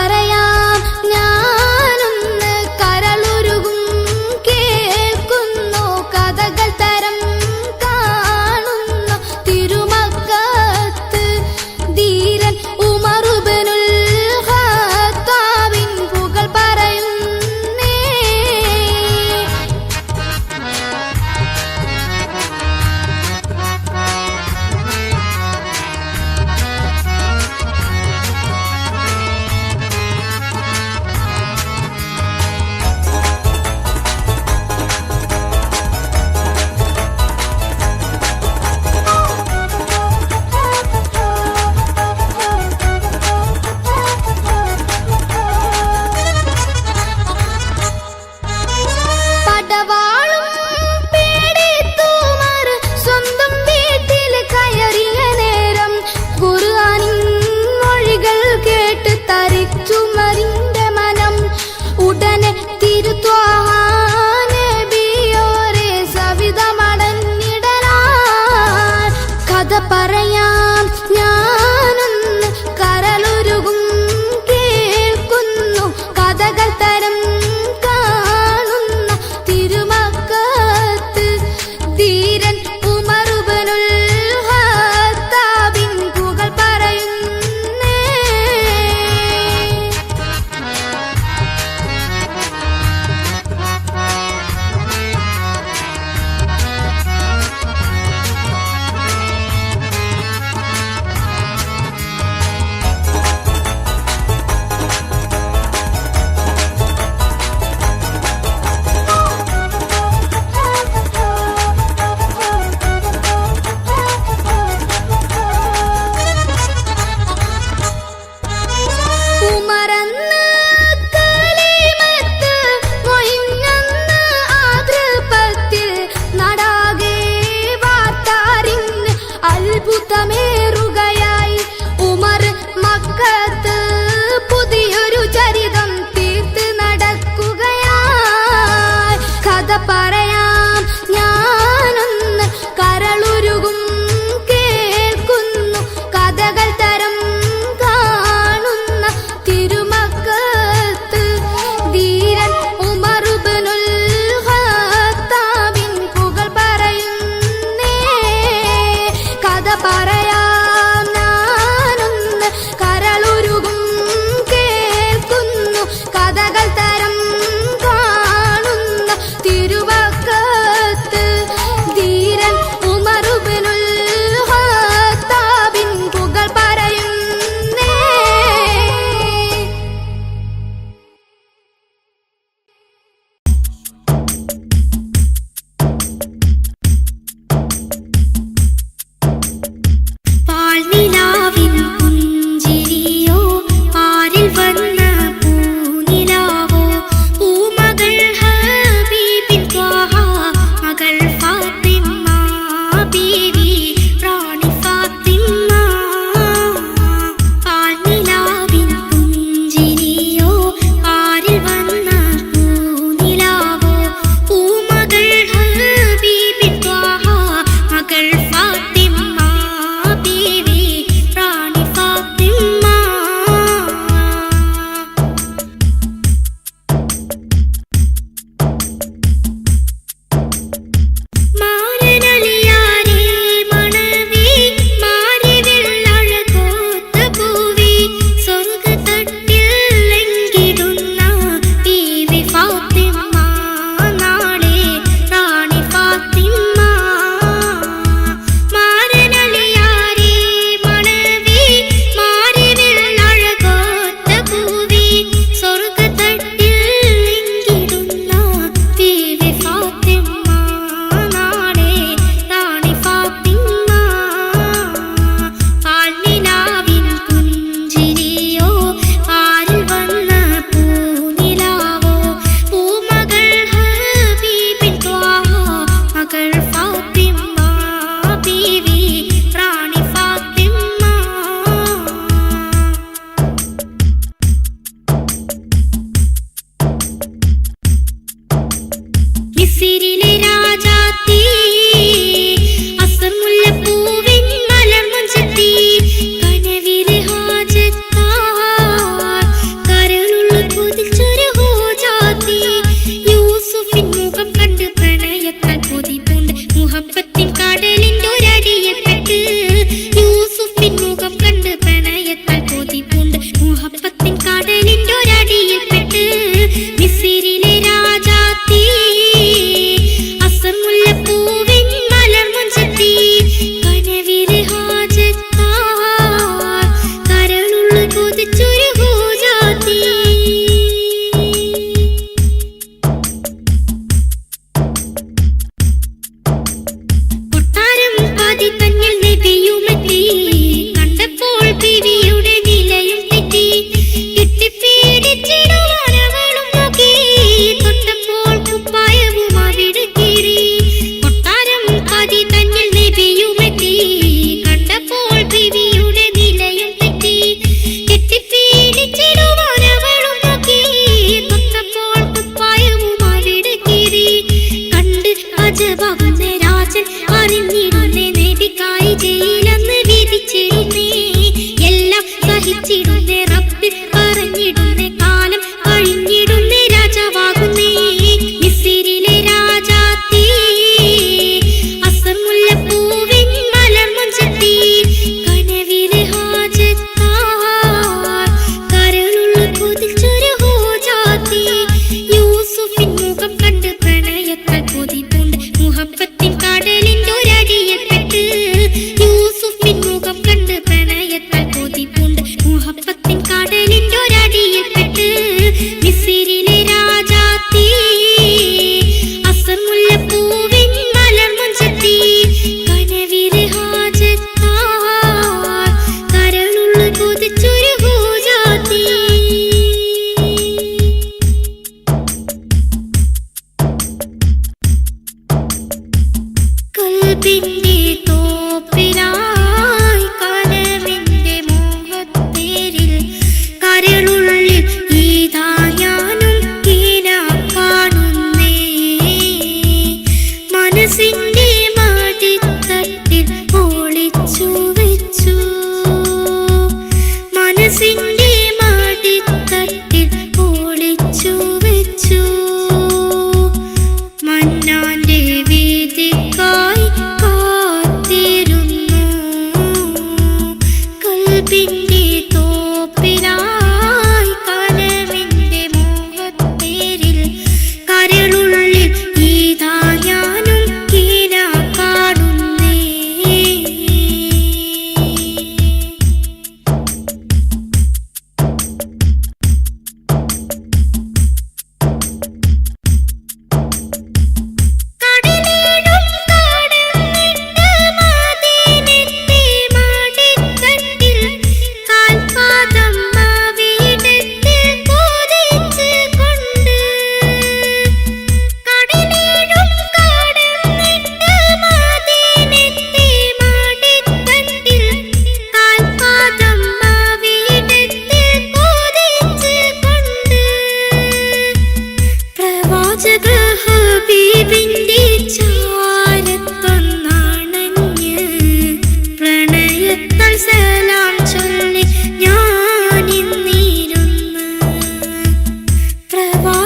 പറയാം ഞാനൊന്ന് കരളുരുകും കേൾക്കുന്നു കഥകൾ തരം കാണുന്നു തിരുമക്കത്ത് ധീരൻ ഉമറുബ്നുൽ ഖത്താബിൻ പുകൾ പറയുന്നേ.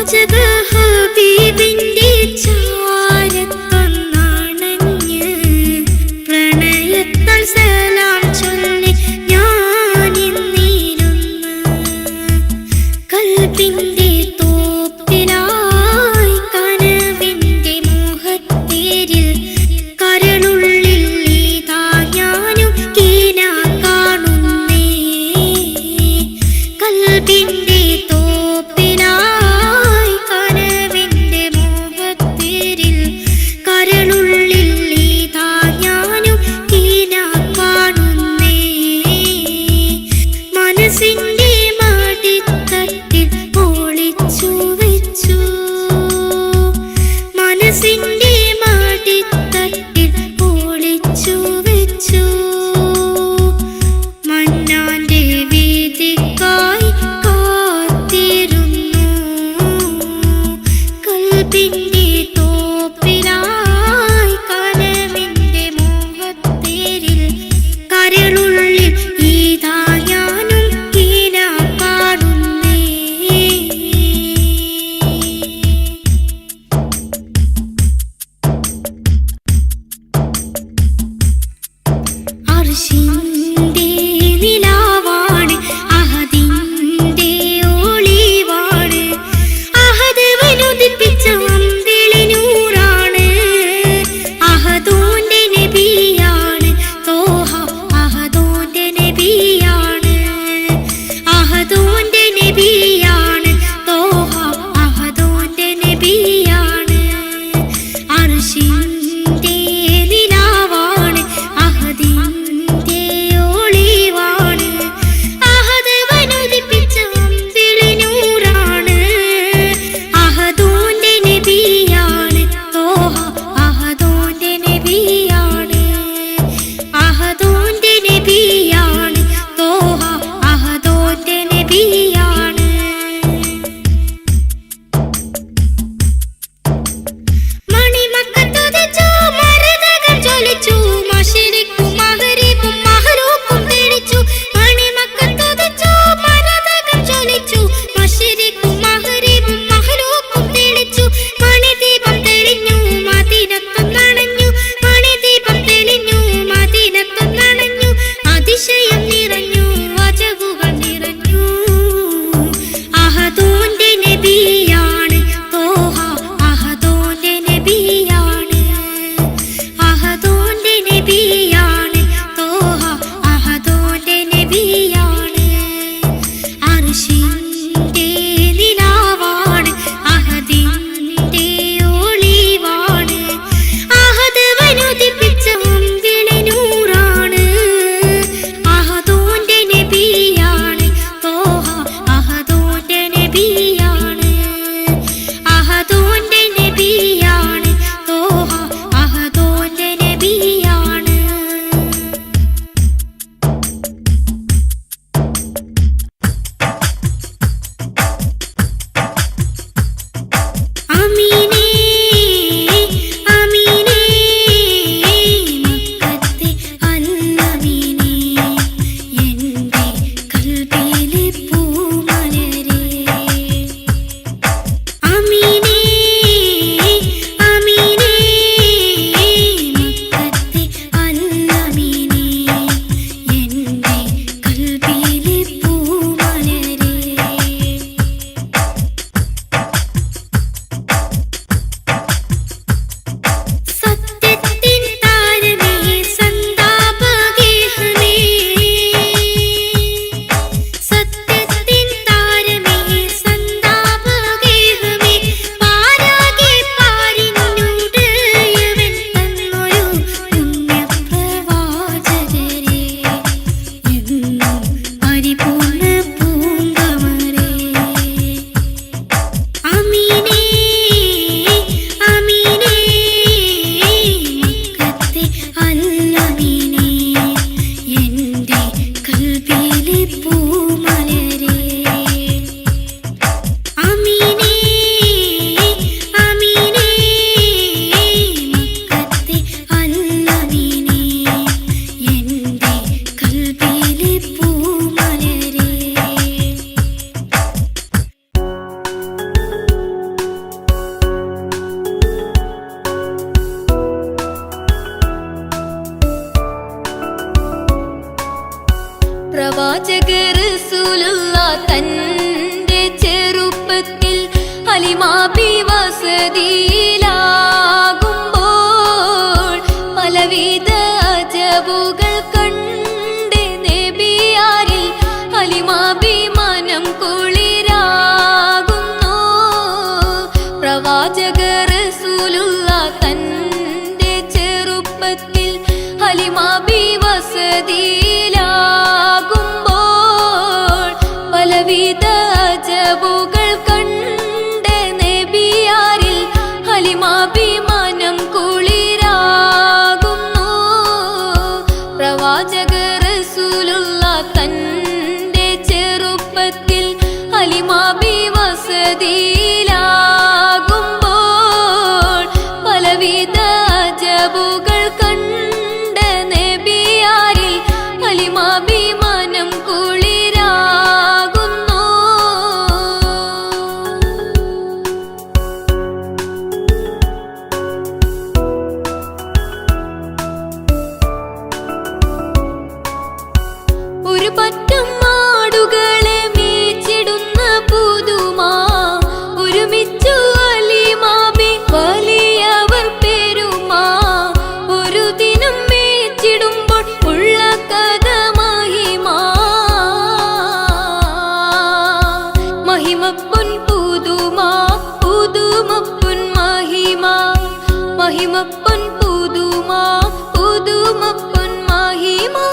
പാചക ഹബീബിന്റെ ചാരത്തൊന്നണഞ്ഞ് പ്രണയത്താൽ സലാം ചൊല്ലി ഞാനിന്നിരുന്ന് കൽബിന്റെ തോപ്പിലായി കനവിന്റെ മോഹത്തേരിൽ കരളുള്ളിൽ ഇതാ ഞാനും കീന കാണുന്നേ കൽബിന്റെ തോപ്പിലായി കനവിന്റെ മോഹത്തേരിൽ കരളുള്ളിൽ ഇതാ ഞാനും കീന കാണുന്നേ മനസ്സിന്റെ മടിത്തട്ടിൽ ഒളിച്ചു വെച്ചു മനസ്സിന്റെ മടിത്തട്ടിൽ ഒളിച്ചു വെച്ചു മന്നാന്റെ വീതിക്കായി കാത്തിരുന്നു കൽബിന്റെ തോപ്പിലായി കനവിന്റെ മോഹത്തേരിൽ കരളുള്ളിൽ ഇതാ ഞാനും കീന കാണുന്നേ അർശിന്റെ നിലാവാണ് അഹദിന്റെ ഒളിവാണ് അഹദ് വനുദിപ്പിച്ച പ്രവാചകർ റസൂലുള്ള തന്റെ ചെറുപ്പത്തിൽ ഹലിമാബി വസതിയിലാകുമ്പോൾ പലവിധ അജബുകൾ കണ്ട് നബിയാരിൽ ഹലിമാബി മനം കുളിരാകുന്നു. പ്രവാചകർ റസൂലുള്ള തന്റെ ചെറുപ്പത്തിൽ ഹലിമാബി വസതിയിലാകുമ്പോൾ പലവിധ അജബുകൾ കണ്ട് നബിയാരിൽ ഹലിമാബി മനം കുളിരാകുന്നു. പ്രവാചകർ റസൂലുള്ള തന്റെ ചെറുപ്പത്തിൽ ഹലിമാബി വസതിയിലാകുമ്പോൾ പലവിധ അജബുകൾ കണ്ട് നബിയാരിൽ ഹലിമാബി മനം കുളിരാകുന്നു. ഒരു പറ്റം മാടുകളെ മേച്ചിടുന്ന പുതുമാ ഒരുമിച്ചു ഹലിമാബി വലിയവർ പെരുമാ. ഒരു ദിനം മേച്ചിടുമ്പോൾ ഉള്ള കഥ മഹിമാ. മഹിമപ്പൊൻ പുതുമാ പുതുമപ്പൊൻ മഹിമാ. മഹിമപ്പൊൻ പുതുമാ പുതുമപ്പൊൻ മഹിമാ.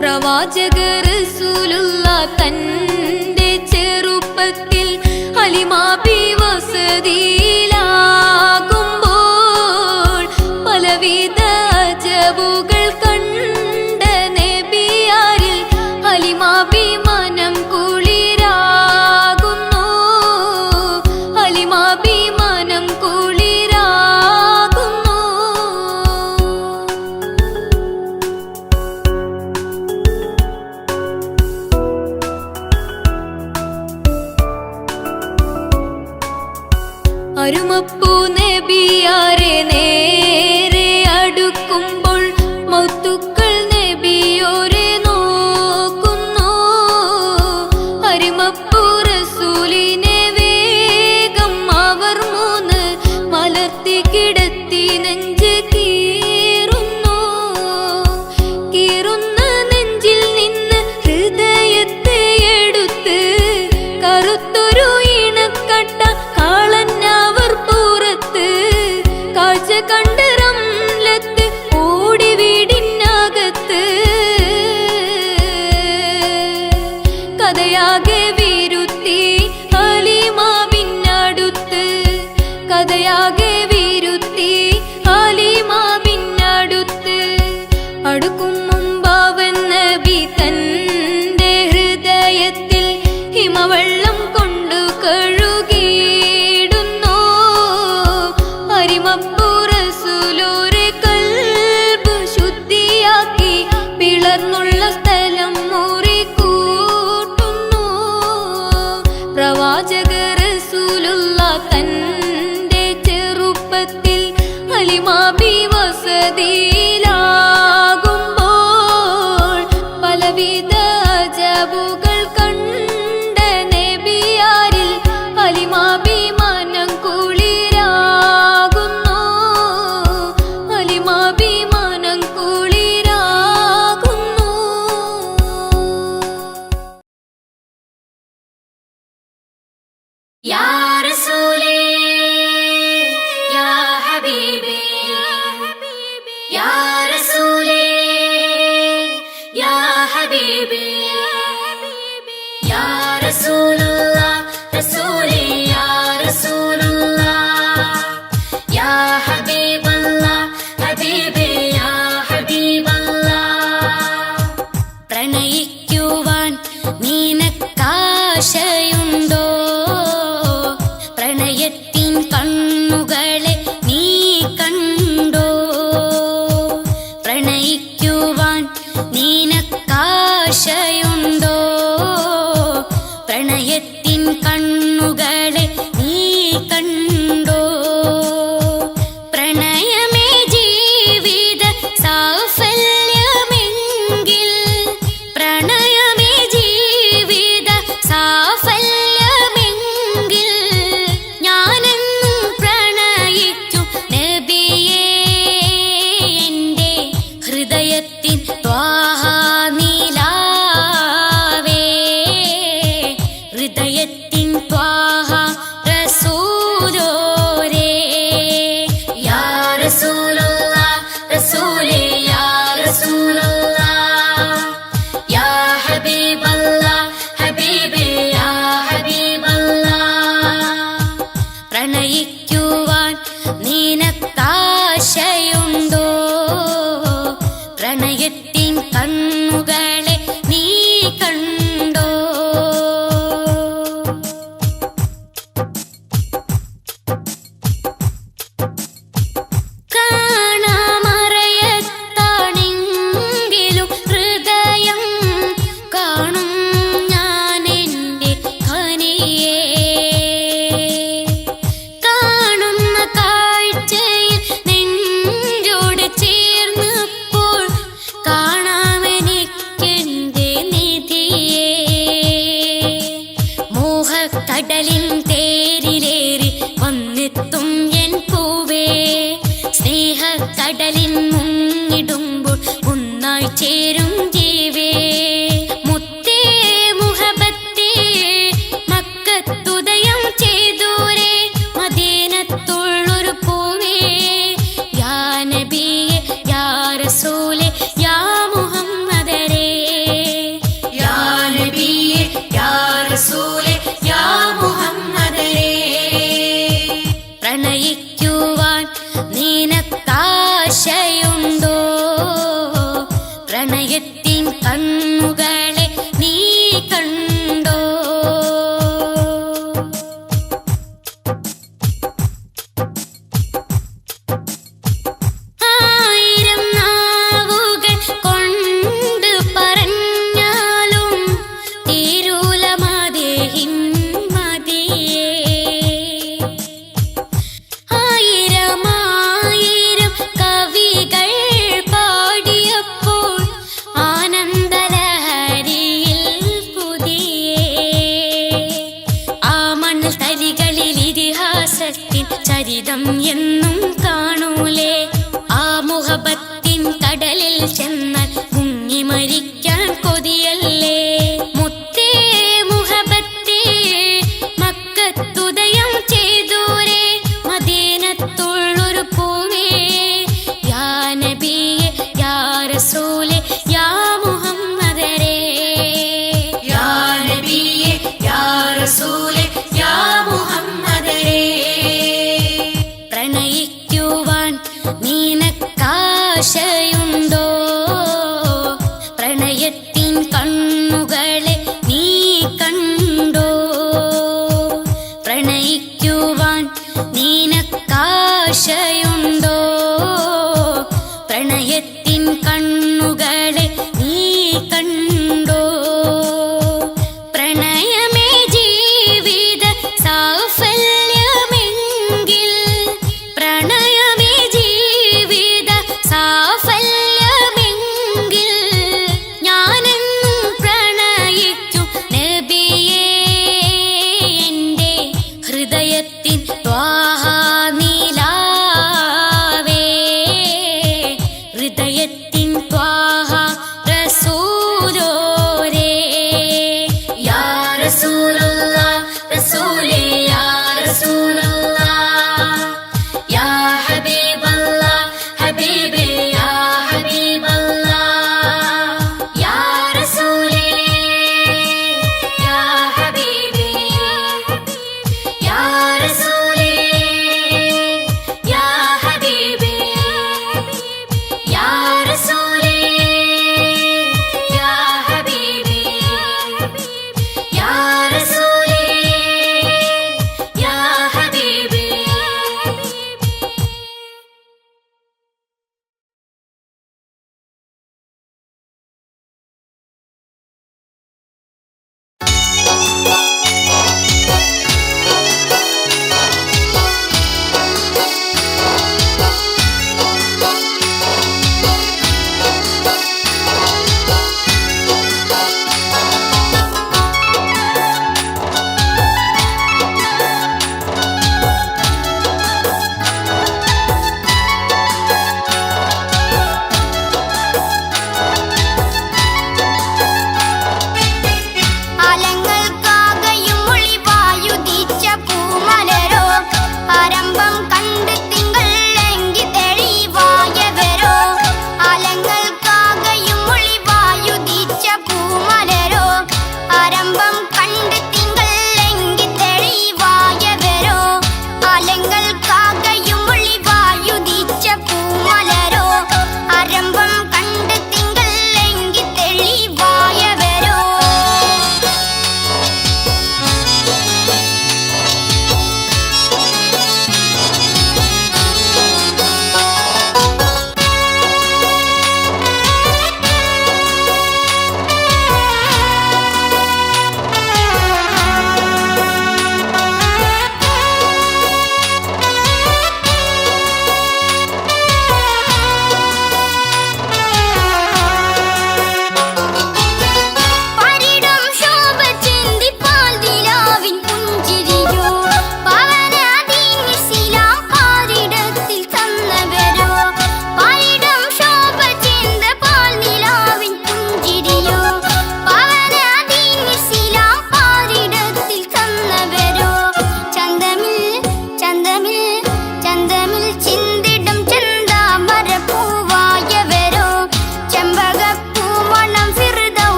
പ്രവാചകർ റസൂലുള്ള തന്റെ ചെറുപ്പത്തിൽ ഹലിമാബി വസതിയിലാകുമ്പോൾ പലവിധ അജബുകൾ കണ്ട് നബിയാരിൽ ഹലിമാബി മനം കുളിരാകുന്നു. ഹലിമാബി മനം കുളിരാകുന്നു. അരുമപ്പൂ നബിയാരെ നേരെ അടുക്കുമ്പോൾ മൗത്തുക്കൾ നബിയോരെ നോക്കുന്നു. അരുമപ്പൂ റസൂലിനെ വേഗം അവർ മൂന്ന് മലർത്തി കിടത്തി നെഞ്ച് കീറുന്നു. കീറുന്ന നെഞ്ചിൽ നിന്ന് ഹൃദയത്തെ എടുത്ത് കറുത്തൊരു ഇണക്കട്ട കാളന്നവർ പുറത്ത് കാഴ്ച കണ്ട് റംലത്ത് ഓടി വീടിനകത്ത്. കഥയാകെ വിരുത്തി ഹലിമാബിനടുത്ത്. കഥയാകെ വിരുത്തി ഹലിമാബിനടുത്ത്. അടുക്കും മുമ്പാവൻ നബി തന്റെ ഹൃദയത്തിൽ ഹിമവെള്ളം കൊണ്ടു കഴുകിയിടുന്നു. അരിമപ്പൂ റസൂലോരെ കൽബ് ശുദ്ധിയാക്കി പിളർന്നുള്ള സ്ഥലം മുറികൂട്ടുന്നു. പ്രവാചകർ റസൂലുള്ള തന്റെ ചെറുപ്പത്തിൽ ഹലിമാബി വസതിയിലാകുമ്പോൾ പലവിധ അജബുകൾ കണ്ട് നബിയാരിൽ ഹലിമാബി മനം കുളിരാകുന്നു. ഹലിമാബി മനം കുളിരാകുന്നു. യാ റസൂലേ യാ ഹബീബി യാ റസൂലേ യാ ഹബീബി യാ റസൂലുള്ളാഹ് റസൂലേ യാ റസൂലുള്ളാഹ് യാ ഹബീബല്ലാഹ് ഹബീബി യാ ഹബീബല്ലാഹ്. പ്രണയിക്കുവാൻ നിനക്കാശയുണ്ടോ പ്രണയിക്കുവാൻ നിനക്കാശയുണ്ടോ? പ്രണയത്തിൻ കണ്ണുകളെ നീ കണ്ടോ? കാണാമറയത്താണെങ്കിലും ഹൃദയം കാണും ഞാൻ എൻ്റെ ഖനിയെ. കാണുന്ന കാഴ്ചയിൽ നെഞ്ചോട് ചേർന്നപ്പോൾ കാണാമെനിക്കെൻ്റെ നിധിയെ. മോഹക്കടലിൻ തേരിലേറി വന്നെത്തും എൻ പൂവേ. സ്നേഹക്കടലിൻ മുങ്ങിടുമ്പോൾ ഒന്നായി ചേരും ജീവേ. മുത്തേ മുഹബത്തേ മക്കത്തുദയം ചെയ്തൂരേ മദീനത്തുള്ളൊരു പൂവേ. യാ നബിയേ യാ റസൂലേ യാ മുഹമ്മദരേ. യാ നബിയേ യാ റസൂലേ യാ മുഹമ്മദരേ. പ്രണയിക്കുവാൻ നിനക്കാശയുണ്ടോ? പ്രണയത്തിൻ കണ്ണുകളെ നീ കണ്ടോ? ആയിരം നാവുകൾ കൊണ്ട് പറഞ്ഞാലും തീരൂല മദീഹിൻ മദിയേ. ആയിരം കവികൾ പാടിയപ്പോൾ ആനന്ദലഹരിയിൽ പുതിയേ. ആ മണ്ണിൽ തരികളിൽ ഇതിഹാസത്തിൻ ചരിതം എന്നും കാണൂലേ. ആ മുഹബത്തിൻ കടലിൽ ചെന്നാൽ മുങ്ങി മരിക്കാൻ കൊതിയല്ലേ. മുത്തേ മുഹബത്തേ മക്കത്തുദയം ചെയ്തൂരേ മദീനത്തുള്ളൊരു പൂവേ. യാ നബിയേ യാ റസൂലേ യാ മുഹമ്മദരേ. യാ നബിയേ യാ റസൂലേ യാ മുഹമ്മദരേ. പ്രണയിക്കുവാൻ നിനക്കാശയുണ്ടോ? പ്രണയത്തിൻ കണ്ണുകളെ നീ കണ്ടോ? പ്രണയിക്കുവാൻ നിനക്കാശയുണ്ടോ? പ്രണയത്തിൻ കണ്ണുകളെ നീ കണ്ടോ? പ്രണയമേ ജീവിത സാഫല്യമെങ്കിൽ, പ്രണയമേ ജീവിത സാഫല്യമെങ്കിൽ ഞാനെന്നും പ്രണയിക്കും നബിയേ. എൻ്റെ ഹൃദയത്തിൻ ത്വാഹാനിലാവേ. ഹൃദയത്തിൻ ത്വാഹ റസൂലോരേ. യാ റസൂലുള്ളാഹ് റസൂലേ യാ റസൂലുള്ളാഹ്. യാ ഹബീബല്ലാഹ് ഹബീബേ യാ ഹബീബല്ലാഹ്. യാ റസൂലേ യാ ഹബീബേ യാ റസൂലേ.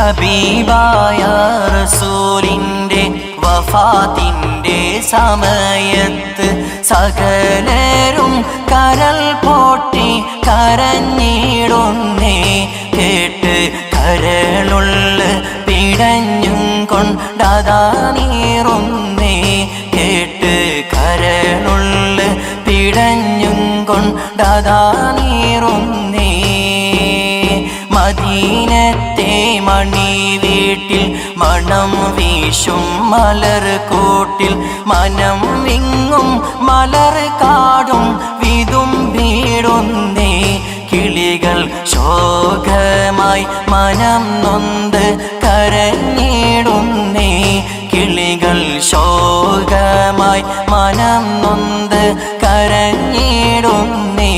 ഹബീബായ റസൂലിൻ്റെ വഫാത്തിൻ്റെ സമയത്ത് സകലരും കരൾ പൊട്ടി കരഞ്ഞിടുന്നേ. കേട്ട് കരളുള്ള പിടഞ്ഞും കൊണ്ടതാ നീറുന്നേ. കേട്ട് കരളുള്ള പിടഞ്ഞും കൊണ്ടതാ നീറുന്നേ. മദീനത്തെ മണി വീട്ടിൽ മണം വീശും മലർ കൂട്ടിൽ മനം വിങ്ങും മലർ കാടും വിതുമ്പിടുന്നേ. കിളികൾ ശോകമായി മനം നൊന്ത് കരഞ്ഞിടുന്നേ. കിളികൾ ശോകമായി മനം നൊന്ത് കരഞ്ഞിടുന്നേ.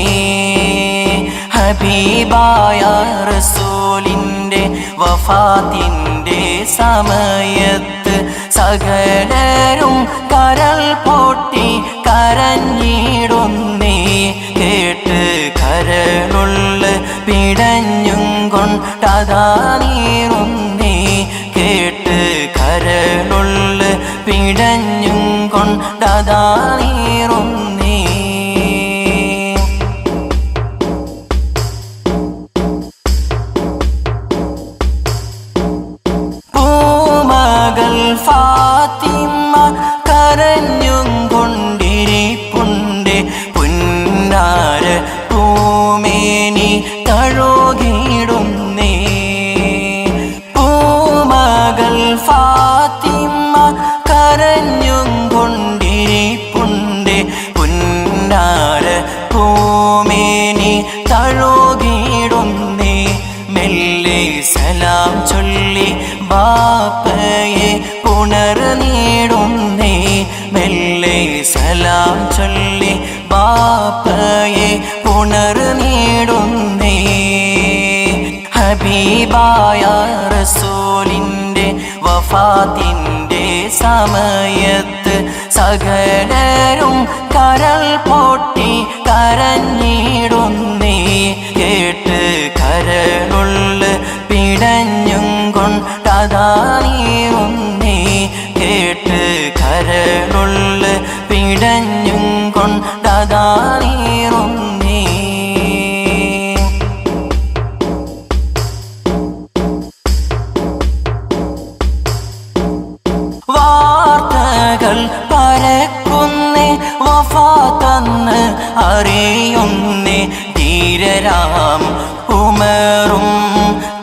ഹബീബായ റസൂലിൻ്റെ വഫാത്തിൻ്റെ സമയത്ത് സകലരും കരൾ പൊട്ടി കരഞ്ഞിടുന്നേ. കേട്ട് കരളുള്ള പിടഞ്ഞും കൊണ്ടതാ നീറുന്നേ. കേട്ട് കരളുള്ള പിടഞ്ഞും കൊണ്ടതാ നീറുന്നേ. ഫാത്തിമ കരഞ്ഞും കൊണ്ടിരിപ്പുണ്ട്. പുന്നാര പൂമേനി തഴുകിടുന്നേ. പൂമകൾ ഫാത്തിമ കരഞ്ഞും കൊണ്ടിരിപ്പുണ്ട്. പുന്നാര പൂമേനി തഴുകിടുന്നേ. മെല്ലെ സലാം ചൊല്ലി ബാപ്പയെ പുണർന്നിടുന്നേ. മെല്ലെ സലാം ചൊല്ലി ബാപ്പയെ പുണർന്നിടുന്നേ. ഹബീബായ റസൂലിൻ്റെ വഫാത്തിൻ്റെ സമയത്ത് സകലരും കരൾ പൊട്ടി കരഞ്ഞിടുന്നേ. കേട്ട് കരളുള്ള പിടഞ്ഞും കൊണ്ടതാ നീറുന്നേ. കേട്ട് കരളുള്ള പിടഞ്ഞും കൊണ്ടതാ നീറുന്നേ. വാർത്തകൾ പരക്കുന്നേ വഫാത്തെന്ന് അറിയുന്നേ. ധീരരാം ഉമറും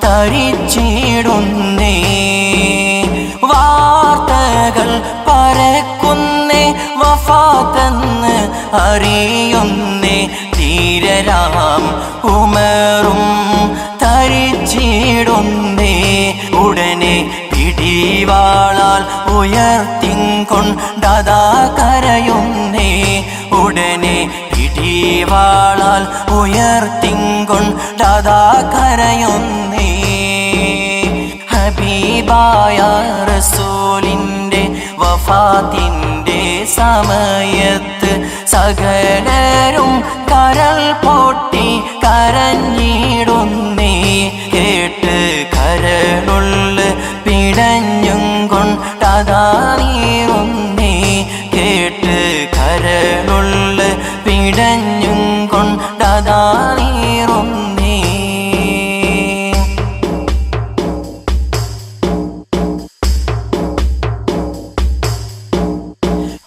തരിച്ചിടുന്നേ. വാർത്തകൾ പരക്കുന്നേ വഫാത്തെന്ന് അറിയുന്നേ. ധീരരാം ഉമറും തരിച്ചിടുന്നേ. ഉടനെ പിടിവാളാൽ ഉയർത്തിക്കൊണ്ടതാ കരയുന്നേ. ഉടനെ പിടിവാളാൽ ഉയർത്തിക്കൊണ്ടതാ കരയുന്നേ. ഹബീബായ റസൂലിൻ്റെ വഫാത്തിൻ്റെ സമയത്ത് സകലരും കരൾ പൊട്ടി കരഞ്ഞിടുന്നേ. കേട്ട് കരളുള്ള പിടഞ്ഞും കൊണ്ടതാ നീറുന്നേ. കേട്ട് കരളുള്ള പിടഞ്ഞും കൊണ്ടതാ നീറുന്നേ.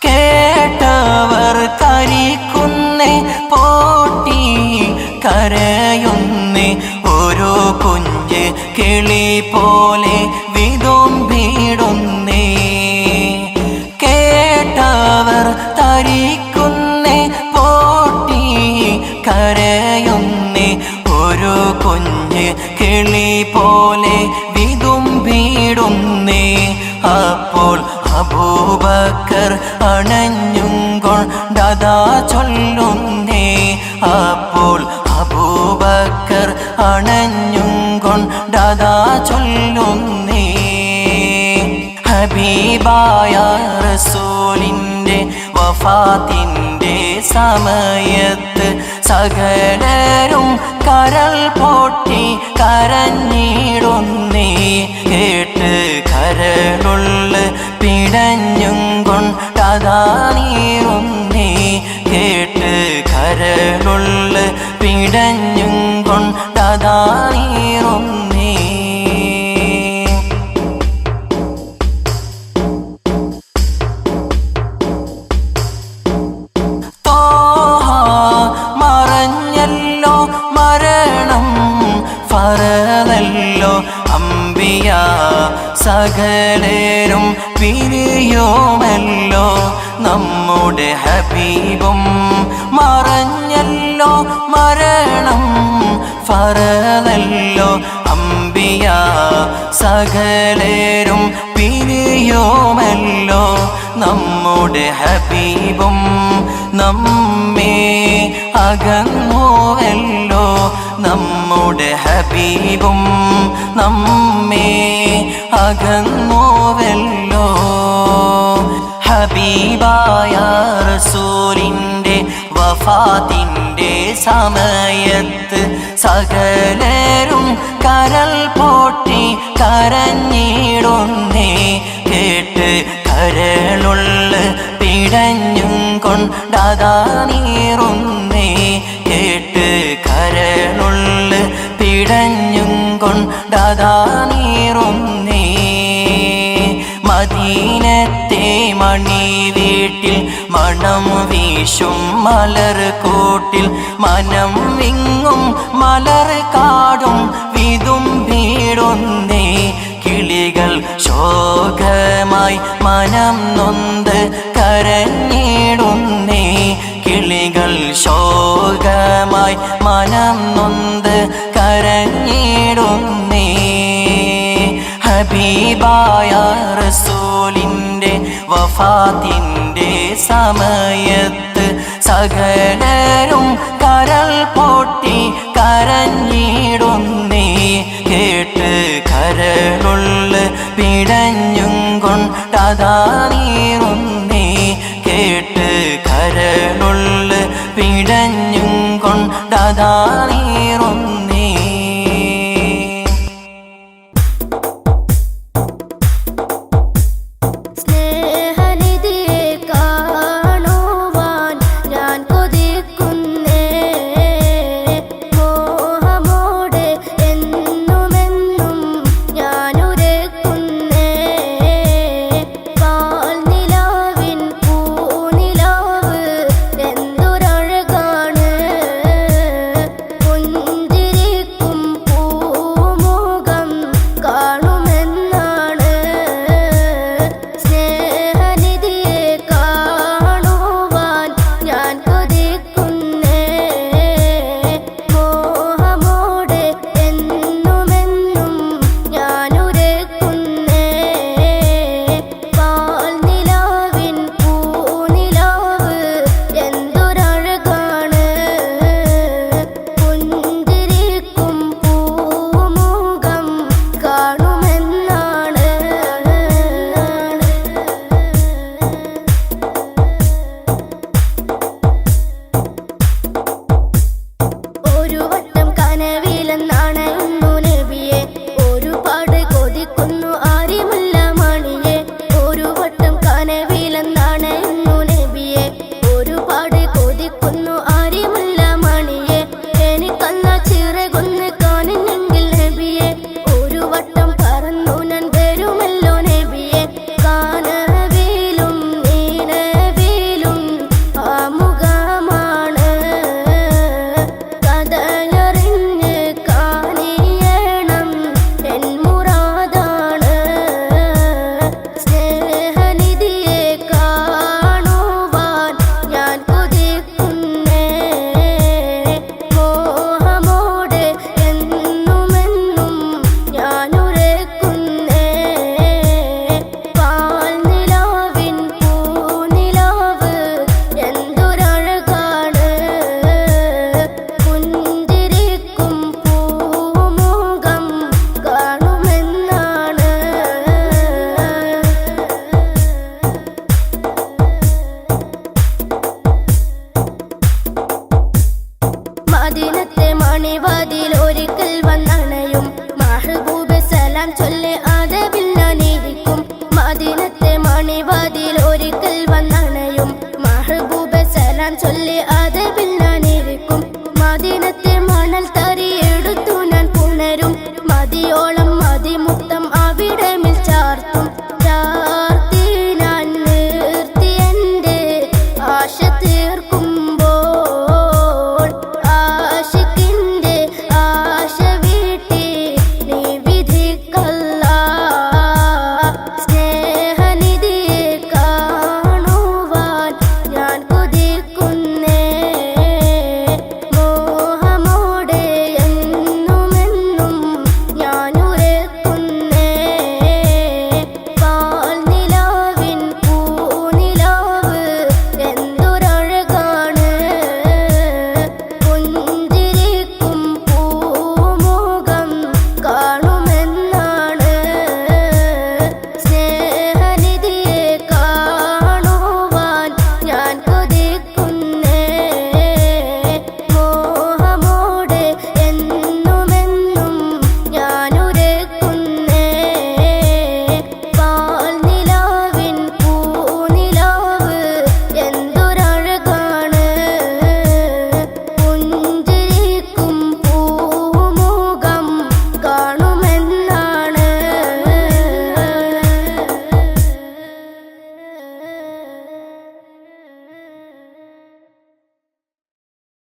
കേട്ടവർ തരിക്കുന്നേ പോട്ടി കരയുന്നേ. ഓരോ കുഞ്ഞ് കിളി പോലെ വിതുമ്പിടുന്നേ. കേട്ടവർ തരിക്കുന്നേ പോട്ടി കരയുന്നേ. ഓരോ കുഞ്ഞ് കിളി പോലെ വിതുമ്പിടുന്നേ. അപ്പോൾ അബൂബക്കർ അണഞ്ഞും കൊണ്ടതാ ചൊല്ലുന്നേ. അപ്പോൾ അബൂബക്കർ അണഞ്ഞും കൊണ്ടതാ ചൊല്ലുന്നേ. ഹബീബായ റസൂലിൻ്റെ വഫാത്തിൻ്റെ സമയത്ത് സകലരും കരൾ പൊട്ടി കരഞ്ഞിടുന്നേ കേട്ട് കരളുള്ള പിടഞ്ഞും കൊണ്ടതാ നീറുന്നേ കേട്ട് കരളുള്ള പിടഞ്ഞും കൊണ്ടതാ നീറുന്നേ മറഞ്ഞല്ലോ മരണം ഫറദല്ലോ അംബിയ സകലരും പിരിയോമല്ലോ നമ്മുടെ ഹബീബും മറഞ്ഞല്ലോ മരണം ഫറദല്ലോ അംബിയ സകലരും പിരിയോമല്ലോ നമ്മുടെ ഹബീബും നമ്മെ അകന്നുവല്ലോ നമ്മുടെ ഹബീബും നമ്മെ അകന്നുവല്ലോ ഹബീബായ റസൂലിൻ്റെ വഫാത്തിൻ്റെ സമയത്ത് സകലരും കരൾ പൊട്ടി കരഞ്ഞിടുന്നേ കേട്ട് കരളുള്ള പിടഞ്ഞും കൊണ്ടതാ നീറുന്നേ കേട്ട് കരളുള്ള പിടഞ്ഞും കൊണ്ടതാ നീറുന്നേ മദീനത്തെ മണി വീട്ടിൽ മണം വീശും മലർ കൂട്ടിൽ മനം വിങ്ങും മലർ കാടും വിതുമ്പിടുന്നേ കിളികൾ ശോകമായി മനം നൊന്ത് കരഞ്ഞിടുന്നേ കിളികൾ ശോകമായി മനം നൊന്ത് കരഞ്ഞിടുന്നേ ഹബീബായ റസൂലിൻ്റെ വഫാത്തിൻ്റെ സമയത്ത് സകലരും കരൾ പൊട്ടി കരഞ്ഞിടുന്നേ കേട്ട് കരളുള്ള പിടഞ്ഞും കൊണ്ടതാ നീറുന്നേ കേട്ട് കരളുള്ള പിടഞ്ഞും കൊണ്ടതാ നീറുന്നേ നില മണിവാതിൽ ഒരുക്കൽ